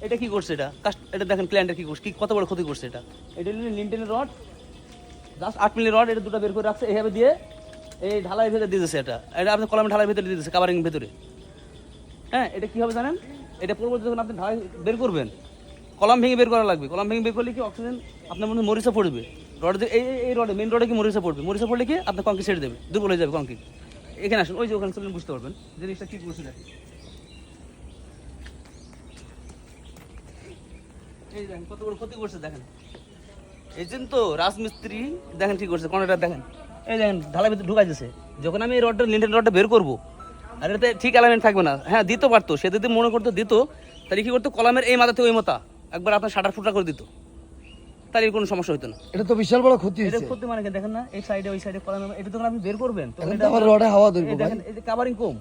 এটা কি করছে এটা দেখেন ক্লায়েন্টের কি করছে, কি কত বড় ক্ষতি করছে এটা লিন্টেনের রড, জাস্ট 8 মিলি রড, এটা দুটো বের করে রাখছে এইভাবে দিয়ে এই ঢালাই ভেতরে দিয়ে দিচ্ছে। এটা আপনি কলামের ঢালাই ভেতরে দিয়ে দিচ্ছে, কাভারিং ভেতরে। হ্যাঁ, এটা কী হবে জানেন, এটা পরবর্তী যখন আপনি ঢালাই বের করবেন, কলাম ভেঙে বের করা লাগবে। কলাম ভেঙে বের করলে কি অক্সিজেন আপনার মধ্যে মরিচা পড়বে, রডে এই রডে মেন রডে কি মরিচা পড়বে, মরিচা পড়লে কি আপনার কংক্রিট ছেড়ে দেবে, দুর্বল হয়ে যাবে কংক্রিট। এখানে আসুন, ওই যে ওখানে চলুন, বুঝতে পারবেন জিনিসটা কী করছে। দেখেন এই দেখেন কত বড় ক্ষতি করছে, দেখেন এই জন্য তো রাজমিস্ত্রি দেখেন কি করছে, কর্নারটা দেখেন, এই দেখেন ঢালাই ভিতরে ঢুকাই দিচ্ছে। যখন আমি এই রডটা লিন্টেন রডটা বের করবো, আর এটাতে ঠিক অ্যালাইনমেন্ট থাকবে না। হ্যাঁ, দিতে পারতো, সে যদি মনে করতো দিত, তাহলে কি করতো, কলামের এই মাথা থেকে ওই মাথা একবার আপনার শাটার ফুটা করে দিত, তাহলে কোনো সমস্যা হতো না। এটা তো বিশাল বড় ক্ষতি এটা হয়েছে। ক্ষতি মানে কি দেখেন না, এই সাইডে ওই সাইডে কলাম, এটা যখন আপনি বের করবেন তখন এখন তো আমার রডে হাওয়া ধরবে ভাই। দেখেন এই যে কাভারিং কম,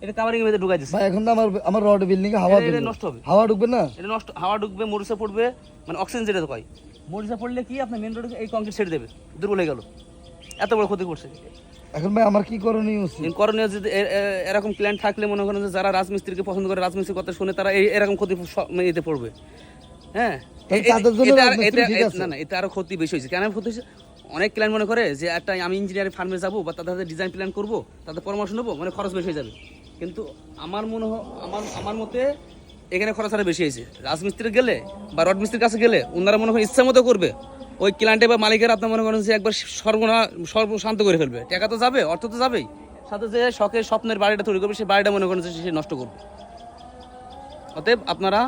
এটা কাভারিং এর ভিতরে ঢুকাই দিচ্ছে ভাই এখন তো আমার রড বিল্ডিং এ হাওয়া এটা ধরবে, নষ্ট হবে, হাওয়া ঢুকবে না, এটা নষ্ট, হাওয়া ঢুকবে, মরিচা পড়বে, মানে অক্সিজেন যেটা কয়, মরিচা পড়লে কি আপনার মেন রোডে এই কংক্রিট ছেড়ে দেবে, দুর্বল হয়ে গেল, এত বড় ক্ষতি করছে। এখন ভাই আমার কি করণীয় উচিত? করণীয় যদি এরকম ক্লায়েন্ট থাকলে মনে করেন যে যারা রাজমিস্ত্রিকে পছন্দ করে, রাজমিস্ত্রির কথা শুনে তারা এরকম ক্ষতি এতে পড়বে। হ্যাঁ, তাদের জন্য রাজমিস্ত্রি ঠিক আছে। না না, এতে আরো ক্ষতি বেশি হয়েছে। কেন ক্ষতি হয়েছে, অনেক ক্লায়েন্ট মনে করে যে একটা আমি ইঞ্জিনিয়ারিং ফার্মে যাবো বা তাদের ডিজাইন প্ল্যান করবো, তাদের পরামর্শ নেবো, মানে খরচ বেশি হয়ে যাবে। কিন্তু আমার মনে হয়, আমার মতে এখানে খরচ আরো বেশি হয়েছে। রাজমিস্ত্রি গেলে বা রড মিস্ত্রির কাছে গেলে ওনারা মনে হয় ইচ্ছা মতো করবে, ওই ক্লায়েন্টে বা মালিকের আপনার মনে করেন যে একবার সর্বশান্ত করে ফেলবে, টাকা তো যাবে, অর্থ তো যাবেই, সাথে যে শখের স্বপ্নের বাড়িটা তৈরি করবে, সেই বাড়িটা মনে করেন যে সে নষ্ট করবে। অতএব আপনারা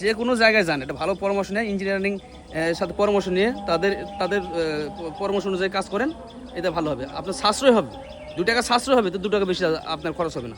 যে কোনো জায়গায় যান, এটা ভালো পরামর্শ নেয়, ইঞ্জিনিয়ারিং সাথে পরামর্শ নিয়ে তাদের পরামর্শ অনুযায়ী কাজ করেন, এটা ভালো হবে, আপনার সাশ্রয় হবে, 2 টাকা সাশ্রয় হবে, তো 2 টাকা বেশি আপনার খরচ হবে না।